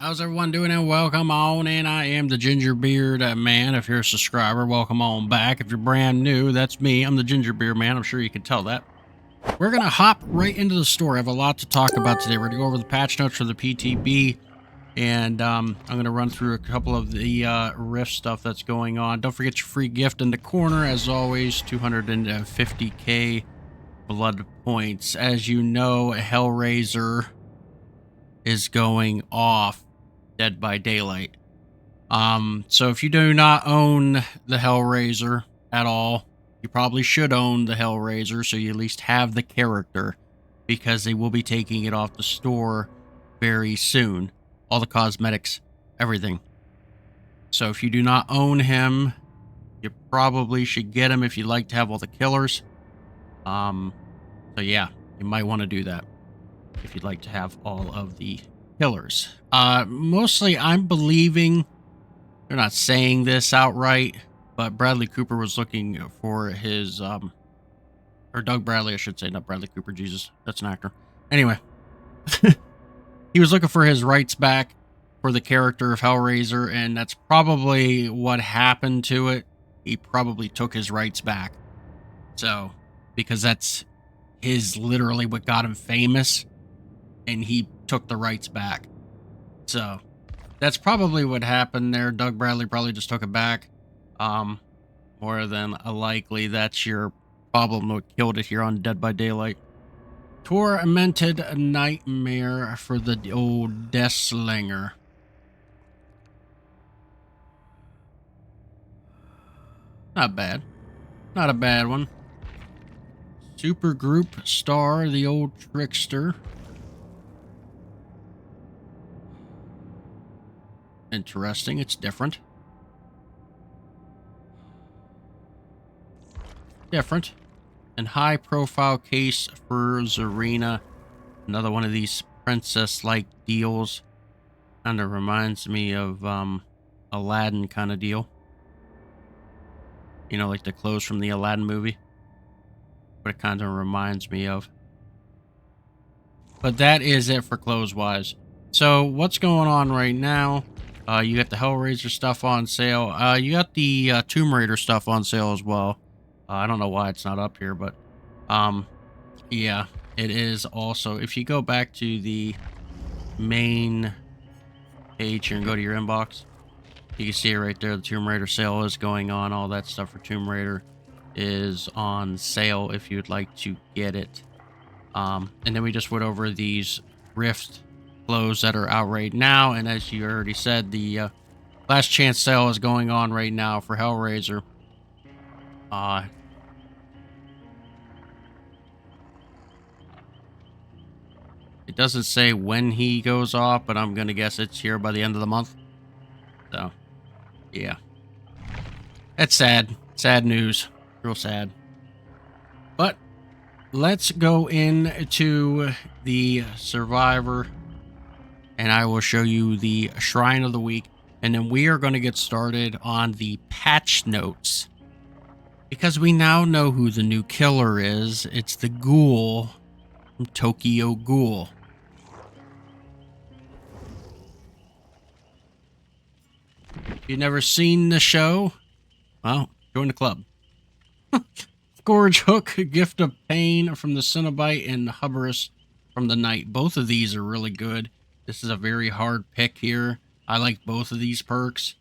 How's everyone doing? And welcome on in. I am the Gingerbeerdman. If you're a subscriber, welcome on back. If you're brand new, that's me. I'm the Gingerbeerdman. I'm sure you can tell that. We're going to hop right into the story. I have a lot to talk about today. We're going to go over the patch notes for the PTB, and I'm going to run through a couple of the rift stuff that's going on. Don't forget your free gift in the corner. As always, 250k blood points. As you know, Hellraiser is going off Dead by Daylight. So if you do not own the Hellraiser at all, you probably should own the Hellraiser so you at least have the character, because they will be taking it off the store very soon. All the cosmetics, everything. So if you do not own him, you probably should get him if you'd like to have all the killers. So yeah, you might want to do that if you'd like to have all of the killers. Mostly I'm believing, they're not saying this outright, but Bradley Cooper was looking for his, or Doug Bradley, I should say, not Bradley Cooper, Jesus, that's an actor. Anyway, he was looking for his rights back for the character of Hellraiser, and that's probably what happened to it. He probably took his rights back. So, because that's literally what got him famous, and he took the rights back. So that's probably what happened there. Doug Bradley probably just took it back. More than likely, that's your problem. What killed it here on Dead by Daylight. Tormented Nightmare for the old Death Slinger. Not bad. Not a bad one. Supergroup Star, the old Trickster. Interesting. It's different. Different. And high profile case for Zarina. Another one of these princess-like deals. Kind of reminds me of Aladdin kind of deal. You know, like the clothes from the Aladdin movie. What it kind of reminds me of. But that is it for clothes-wise. So what's going on right now? You got the Hellraiser stuff on sale. You got the Tomb Raider stuff on sale as well. I don't know why it's not up here, but yeah, it is also. If you go back to the main page here and go to your inbox, you can see it right there. The Tomb Raider sale is going on. All that stuff for Tomb Raider is on sale if you'd like to get it. And then we just went over these Rift clothes that are out right now, and as you already said, the last chance sale is going on right now for Hellraiser. It doesn't say when he goes off, but I'm gonna guess it's here by the end of the month. So yeah, that's sad. Sad news. Real sad. But let's go into the Survivor, and I will show you the Shrine of the Week, and then we are going to get started on the patch notes, because we now know who the new killer is. It's the Ghoul from Tokyo Ghoul. If you've never seen the show, well, join the club. Scourge Hook, Gift of Pain from the Cenobite, and Hubris from the Night. Both of these are really good. This is a very hard pick here. I like both of these perks.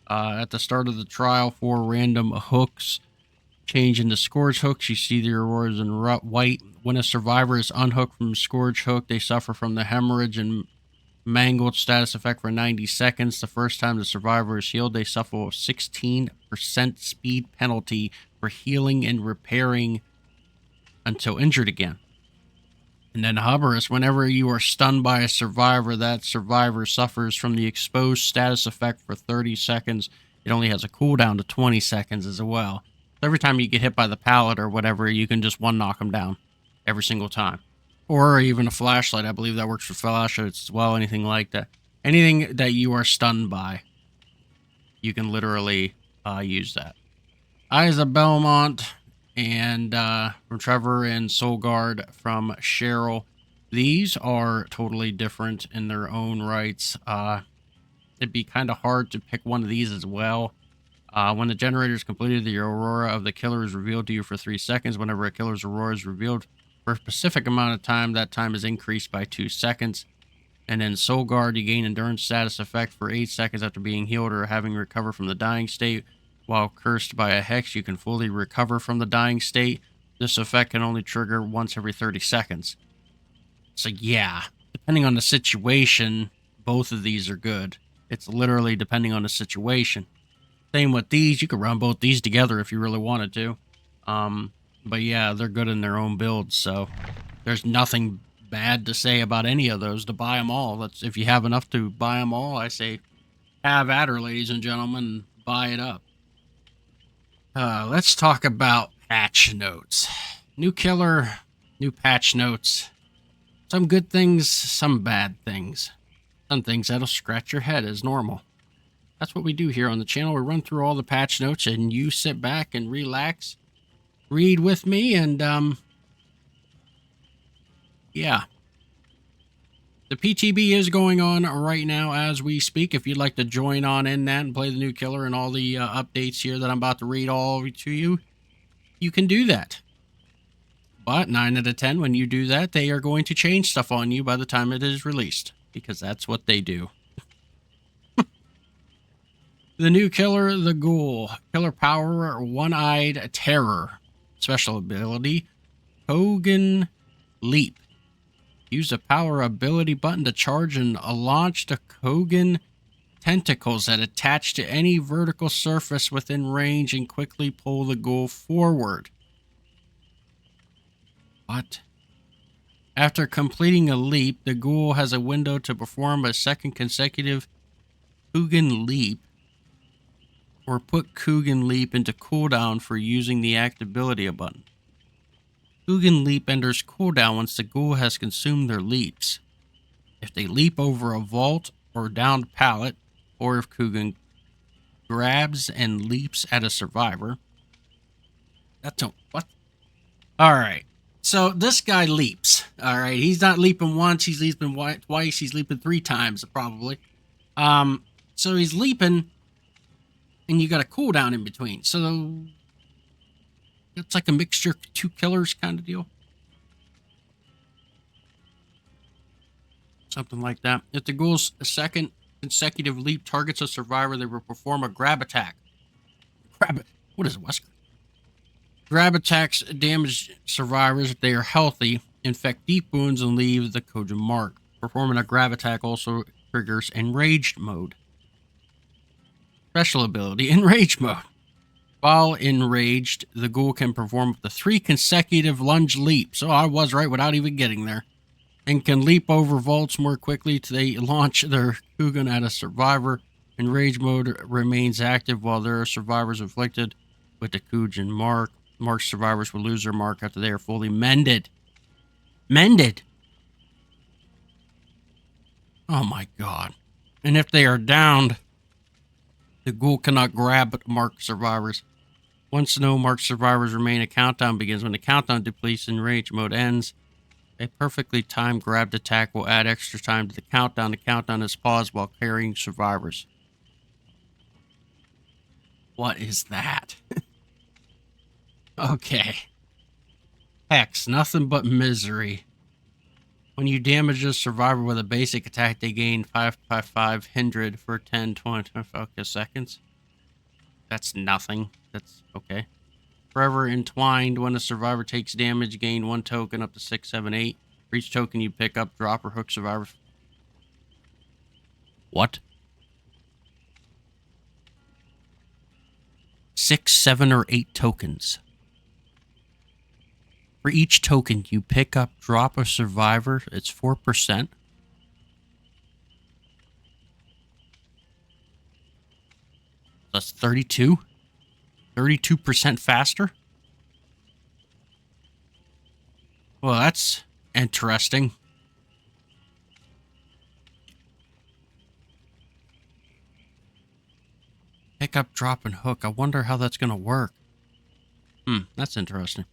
At the start of the trial, 4 random hooks change into Scourge Hooks. You see the rewards in white. When a survivor is unhooked from Scourge Hook, they suffer from the hemorrhage and mangled status effect for 90 seconds. The first time the survivor is healed, they suffer a 16% speed penalty for healing and repairing until injured again. And then Hubris, whenever you are stunned by a survivor, that survivor suffers from the exposed status effect for 30 seconds. It only has a cooldown to 20 seconds as well. So every time you get hit by the pallet or whatever, you can just one knock them down every single time. Or even a flashlight. I believe that works for flashlights as well, anything like that. Anything that you are stunned by, you can literally use that. Eyes of Belmont, and from Trevor, and Soul Guard from Cheryl. These are totally different in their own rights. It'd be kind of hard to pick one of these as well. When the generator is completed, the aurora of the killer is revealed to you for 3 seconds. Whenever a killer's aurora is revealed for a specific amount of time, that time is increased by 2 seconds. And then Soul Guard, you gain endurance status effect for 8 seconds after being healed or having recovered from the dying state. While cursed by a hex, you can fully recover from the dying state. This effect can only trigger once every 30 seconds. So yeah, depending on the situation, both of these are good. It's literally depending on the situation. Same with these. You could run both these together if you really wanted to. But yeah, they're good in their own builds, so there's nothing bad to say about any of those. To buy them all. If you have enough to buy them all, I say have at her, ladies and gentlemen. Buy it up. Let's talk about patch notes. New killer, new patch notes. Some good things, some bad things. Some things that'll scratch your head as normal. That's what we do here on the channel. We run through all the patch notes and you sit back and relax, read with me, and yeah. The PTB is going on right now as we speak. If you'd like to join on in that and play the new killer and all the updates here that I'm about to read all to you, you can do that. But 9 out of 10, when you do that, they are going to change stuff on you by the time it is released, because that's what they do. The new killer, the Ghoul. Killer power, One-Eyed Terror. Special ability, Kogan Leap. Use the power ability button to charge and launch the Kogan tentacles that attach to any vertical surface within range and quickly pull the Ghoul forward. What? After completing a leap, the Ghoul has a window to perform a second consecutive Kogan Leap or put Kogan Leap into cooldown for using the activability button. Kogan Leap enters cooldown once the Ghoul has consumed their leaps. If they leap over a vault or downed pallet, or if Kogan grabs and leaps at a survivor. What? Alright. So this guy leaps. Alright. He's not leaping once, he's leaping twice, he's leaping 3 times probably. So he's leaping and you got a cooldown in between. So it's like a mixture of 2 killers kind of deal. Something like that. If the Ghoul's second consecutive leap targets a survivor, they will perform a grab attack. What is it, Wesker? Grab attacks damage survivors if they are healthy, infect deep wounds, and leave the Kogan mark. Performing a grab attack also triggers enraged mode. Special ability, enraged mode. While enraged, the Ghoul can perform up to 3 consecutive lunge leaps. So I was right without even getting there. And can leap over vaults more quickly. They launch their Kogan at a survivor. Enraged mode remains active while there are survivors inflicted with the Kogan mark. Marked survivors will lose their mark after they are fully mended. Mended? Oh my god. And if they are downed, the Ghoul cannot grab marked survivors. Once no marked survivors remain, a countdown begins. When the countdown depletes and rage mode ends, a perfectly timed grabbed attack will add extra time to the countdown. The countdown is paused while carrying survivors. What is that? Okay. Hex, nothing but misery. When you damage a survivor with a basic attack, they gain 555 for 10, 20, 25 seconds. That's nothing. That's okay. Forever entwined. When a survivor takes damage, gain 1 token up to 6, 7, 8. For each token you pick up, drop or hook survivors. What? 6, 7, or 8 tokens. For each token you pick up, drop a survivor, it's 4%. That's 32. 32% faster? Well, that's interesting. Pick up, drop, and hook. I wonder how that's going to work. That's interesting.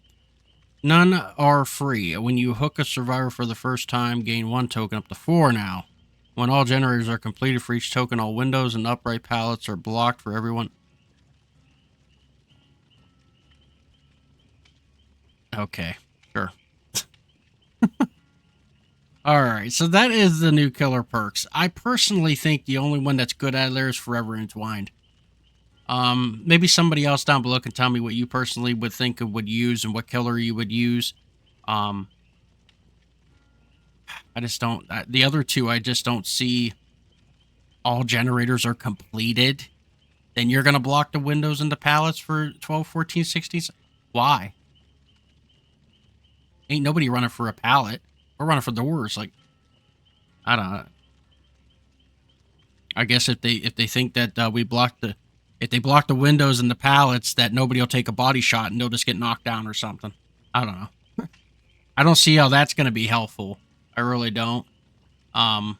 None are free. When you hook a survivor for the first time, gain 1 token, up to 4 now. When all generators are completed for each token, all windows and upright pallets are blocked for everyone. Okay, sure. Alright, so that is the new killer perks. I personally think the only one that's good out of there is Forever Entwined. Maybe somebody else down below can tell me what you personally would think of would use and what killer you would use. Um, I just don't. The other two, I just don't see. All generators are completed. Then you're gonna block the windows and the pallets for 12, 14, 16. Why? Ain't nobody running for a pallet. We're running for doors. Like, I don't know. I guess if they think that if they block the windows and the pallets, that nobody will take a body shot and they'll just get knocked down or something. I don't know. I don't see how that's going to be helpful. I really don't. And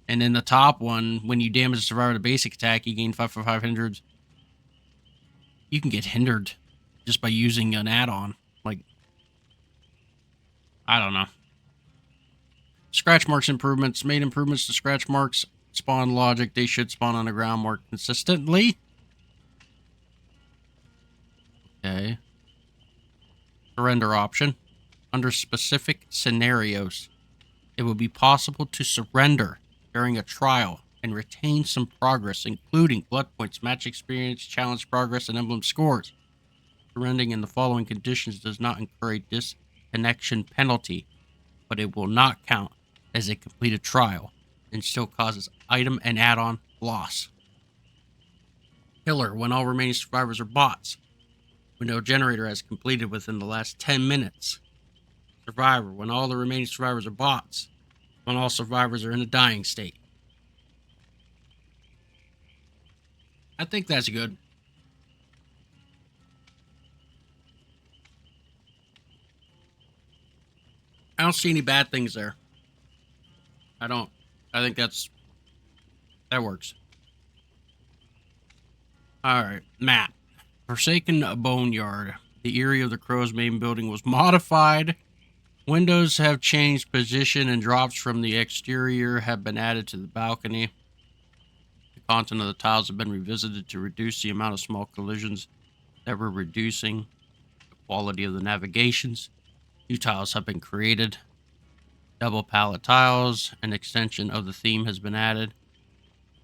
in the top one, when you damage a survivor with a basic attack, you gain 5 for 500. You can get hindered just by using an add-on. Like, I don't know. Scratch marks improvements. Made improvements to scratch marks. Spawn logic. They should spawn on the ground more consistently. Okay. Surrender option. Under specific scenarios, it will be possible to surrender during a trial and retain some progress, including blood points, match experience, challenge progress, and emblem scores. Surrendering in the following conditions does not incur a disconnection penalty, but it will not count as a completed trial and still causes item and add-on loss. Killer, when all remaining survivors are bots. Window generator has completed within the last 10 minutes. Survivor, when all the remaining survivors are bots. When all survivors are in a dying state. I think that's good. I don't see any bad things there. I don't. I think that works. Alright, map. Forsaken Boneyard. The area of the Crow's main building was modified. Windows have changed position and drops from the exterior have been added to the balcony. The content of the tiles have been revisited to reduce the amount of small collisions that were reducing the quality of the navigations. New tiles have been created. Double pallet tiles. An extension of the theme has been added.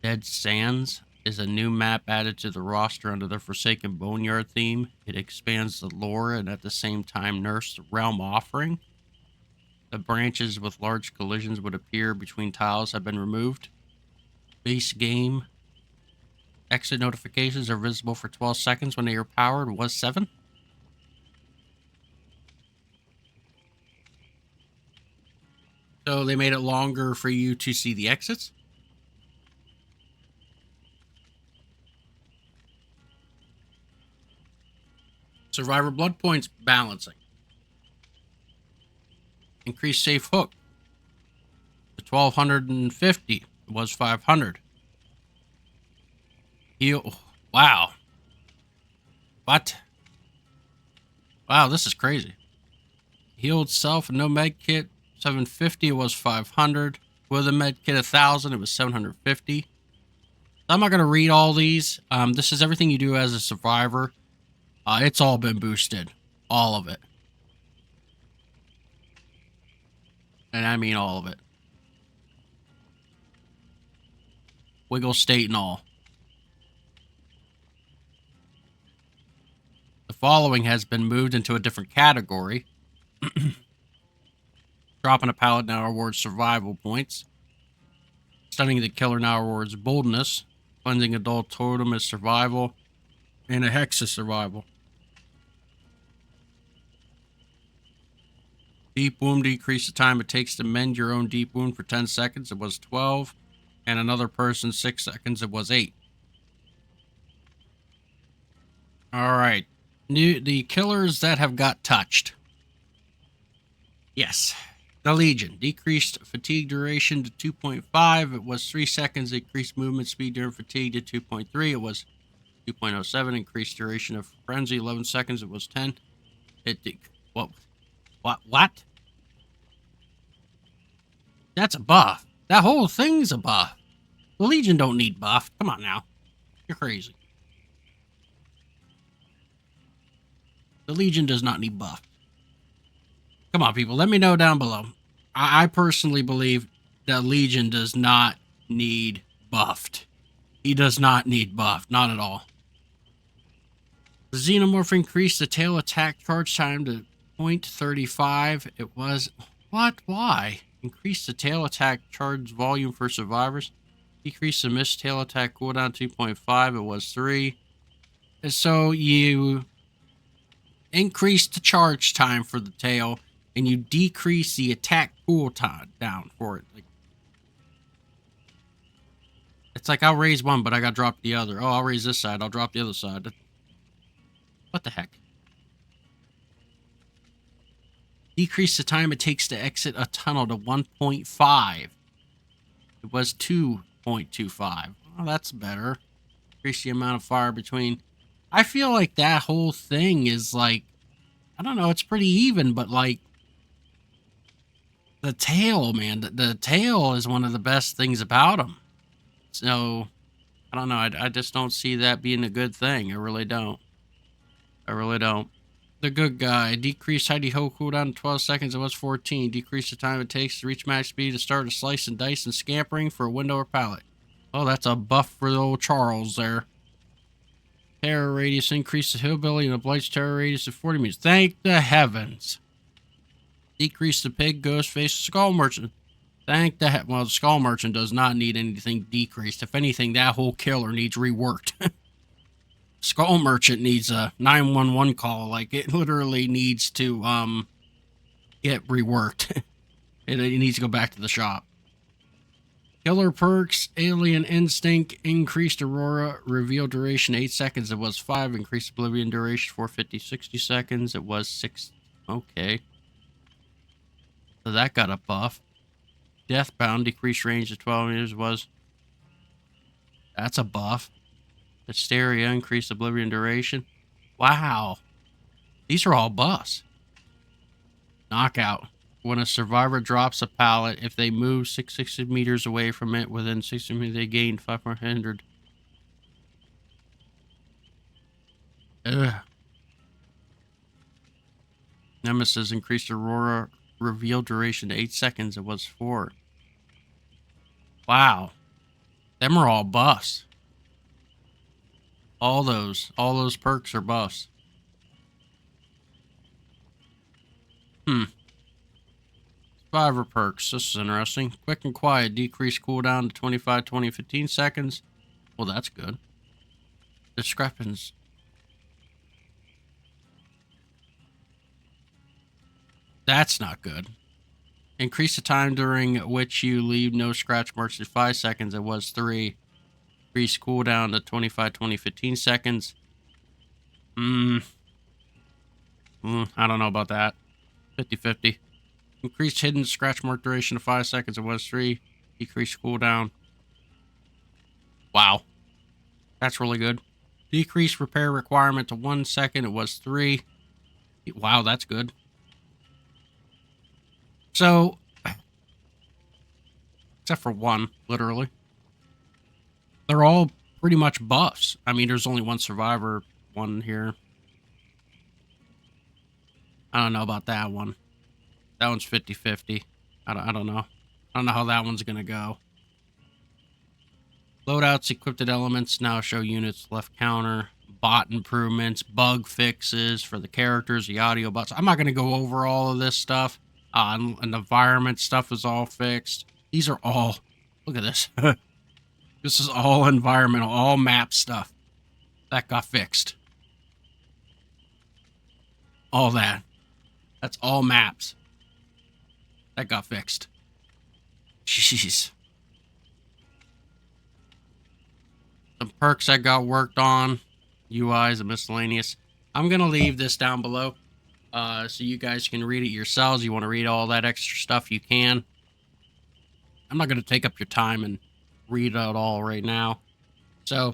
Dead Sands is a new map added to the roster under the Forsaken Boneyard theme. It expands the lore and at the same time nerfs the realm offering. The branches with large collisions would appear between tiles have been removed. Base game exit notifications are visible for 12 seconds when they are powered. Was 7. So they made it longer for you to see the exits. Survivor blood points balancing. Increased safe hook to 1250. It was 500. Heal. Wow. What? Wow, this is crazy. Healed self and no med kit. 750. It was 500. With a med kit 1000. It was 750. I'm not going to read all these. This is everything you do as a survivor. It's all been boosted. All of it. And I mean all of it. Wiggle state and all. The following has been moved into a different category. Dropping a pallet now awards survival points. Stunning the killer now awards boldness. Cleansing a dull totem is survival. And a hex is survival. Deep wound decrease the time it takes to mend your own deep wound for 10 seconds. It was 12. And another person 6 seconds. It was 8. Alright. The killers that have got touched. Yes. The Legion. Decreased fatigue duration to 2.5. It was 3 seconds. Increased movement speed during fatigue to 2.3. It was 2.07. Increased duration of frenzy 11 seconds. It was 10. What? What? That's a buff. That whole thing's a buff. The Legion don't need buff. Come on now. You're crazy. The Legion does not need buff. Come on, people. Let me know down below. I personally believe that Legion does not need buffed. He does not need buffed. Not at all. The Xenomorph increased the tail attack charge time to 0.35. It was... What? Why? Increased the tail attack charge volume for survivors. Decreased the missed tail attack cooldown 2.5. It was 3. And so you increase the charge time for the tail, and you decrease the attack cooldown down for it. It's like I'll raise one, but I got to drop the other. Oh, I'll raise this side. I'll drop the other side. What the heck? Decrease the time it takes to exit a tunnel to 1.5. It was 2.25. Oh, that's better. Increase the amount of fire between. I feel like that whole thing is like, I don't know, it's pretty even, but like the tail, man, the tail is one of the best things about him. So, I don't know, I just don't see that being a good thing. I really don't. I really don't. The good guy. Decrease Heidi Ho cooldown to 12 seconds. It was 14. Decrease the time it takes to reach max speed to start a slice and dice and scampering for a window or pallet. Oh, that's a buff for the old Charles there. Terror radius. Increase the hillbilly and the Blight's terror radius to 40 meters. Thank the heavens. Decrease the pig, ghost face, skull merchant. Thank the well, the skull merchant does not need anything decreased. If anything, that whole killer needs reworked. Skull merchant needs a 911 call. Like, it literally needs to get reworked. It needs to go back to the shop. Killer perks, alien instinct, increased aurora, reveal duration 8 seconds. It was 5. Increased oblivion duration 450, 60 seconds. It was 6. Okay. So that got a buff. Deathbound, decreased range to 12 meters was. That's a buff. Hysteria, increased oblivion duration. Wow. These are all buffs. Knockout. When a survivor drops a pallet, if they move 660 meters away from it within 60 meters, they gain 500. Ugh. Nemesis, increased aurora, reveal duration to 8 seconds. It was 4. Wow. Them are all buffs. All those perks are buffs. Survivor perks. This is interesting. Quick and quiet. Decrease cooldown to 25, 20, 15 seconds. Well, that's good. Discrepancy. That's not good. Increase the time during which you leave no scratch marks to 5 seconds. It was 3. Increase cooldown to 25, 20, 15 seconds. I don't know about that. 50-50. Increased hidden scratch mark duration to 5 seconds. It was 3. Decreased cooldown. Wow. That's really good. Decreased repair requirement to 1 second. It was 3. Wow, that's good. So, except for one, literally. They're all pretty much buffs. I mean, there's only one survivor one here. I don't know about that one. That one's 50-50. I don't know. I don't know how that one's going to go. Loadouts, equipped elements now show units left counter. Bot improvements, bug fixes for the characters, the audio bots. I'm not going to go over all of this stuff. And environment stuff is all fixed. These are all... Look at this. This is all environmental, all map stuff. That got fixed. All that. That's all maps. That got fixed. Jeez. Some perks that got worked on. UIs and miscellaneous. I'm going to leave this down below. So you guys can read it yourselves. You want to read all that extra stuff, you can. I'm not going to take up your time and read it all right now. So,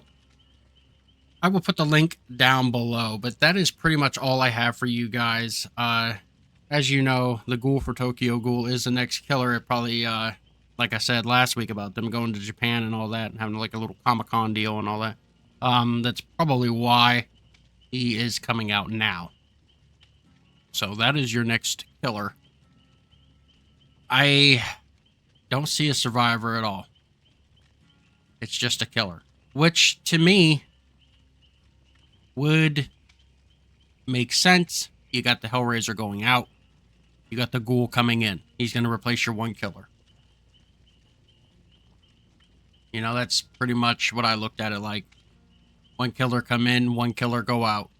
I will put the link down below, but that is pretty much all I have for you guys. As you know, the Ghoul for Tokyo Ghoul is the next killer. It probably, like I said last week about them going to Japan and all that and having like a little Comic-Con deal and all that. That's probably why he is coming out now. So that is your next killer. I don't see a survivor at all. It's just a killer, which to me would make sense. You got the Hellraiser going out. You got the Ghoul coming in. He's going to replace your one killer. You know, that's pretty much what I looked at it like. One killer come in, one killer go out.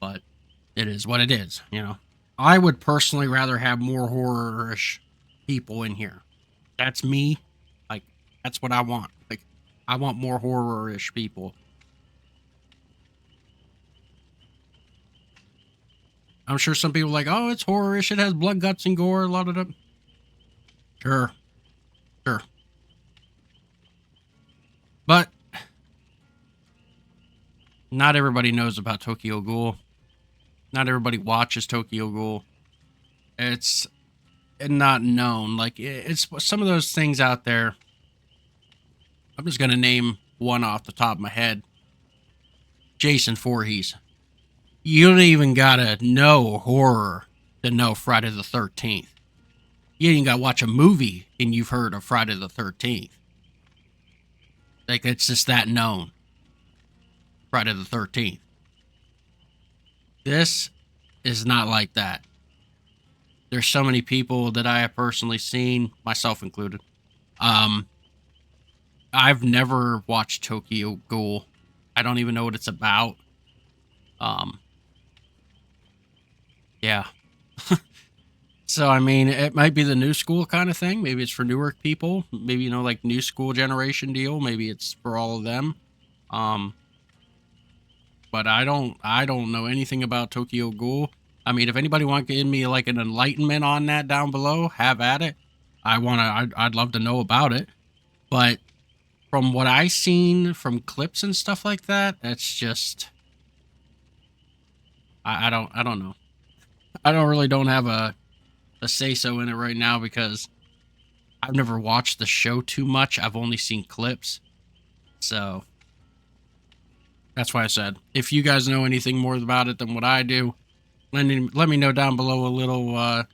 But it is what it is, you know. I would personally rather have more horror-ish people in here. That's me. Like, that's what I want. Like, I want more horror-ish people. I'm sure some people are like, oh, it's horror-ish. It has blood, guts, and gore. A lot of them. Sure. Sure. But not everybody knows about Tokyo Ghoul. Not everybody watches Tokyo Ghoul. It's not known. Like, it's some of those things out there. I'm just going to name one off the top of my head. Jason Voorhees. You don't even got to know horror to know Friday the 13th. You ain't got to watch a movie and you've heard of Friday the 13th. Like, it's just that known. Friday the 13th. This is not like that. There's so many people that I have personally seen, myself included. I've never watched Tokyo Ghoul. I don't even know what it's about. Yeah. So, I mean, it might be the new school kind of thing. Maybe it's for newer people. Maybe, you know, like new school generation deal. Maybe it's for all of them. But I don't know anything about Tokyo Ghoul. I mean, if anybody wants to give me like an enlightenment on that down below, have at it. I'd love to know about it. But from what I've seen from clips and stuff like that, that's just, I don't know. I don't have a say-so in it right now because I've never watched the show too much. I've only seen clips. So that's why I said, if you guys know anything more about it than what I do, let me know down below a little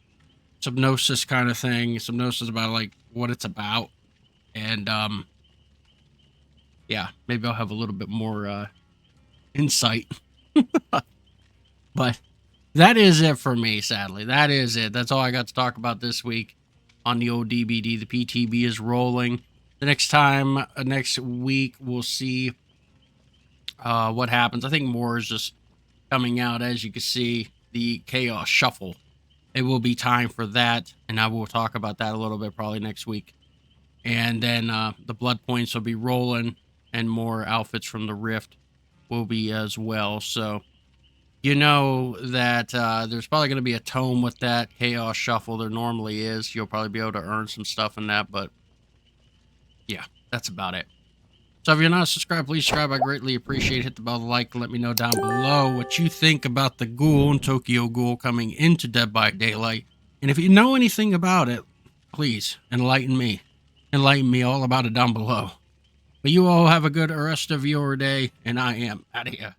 synopsis kind of thing. Synopsis about like what it's about. And yeah, maybe I'll have a little bit more insight. But that is it for me, sadly. That is it. That's all I got to talk about this week on the old DBD. The PTB is rolling. The next week, we'll see what happens. I think more is just coming out. As you can see, the Chaos Shuffle. It will be time for that, and I will talk about that a little bit probably next week. And then the Blood Points will be rolling, and more outfits from the Rift will be as well. So you know that there's probably going to be a tome with that Chaos Shuffle. There normally is. You'll probably be able to earn some stuff in that, but yeah, that's about it. So if you're not subscribed, please subscribe. I greatly appreciate it. Hit the bell, like, and let me know down below what you think about the Ghoul and Tokyo Ghoul coming into Dead by Daylight. And if you know anything about it, please enlighten me. Enlighten me all about it down below. But you all have a good rest of your day, and I am out of here.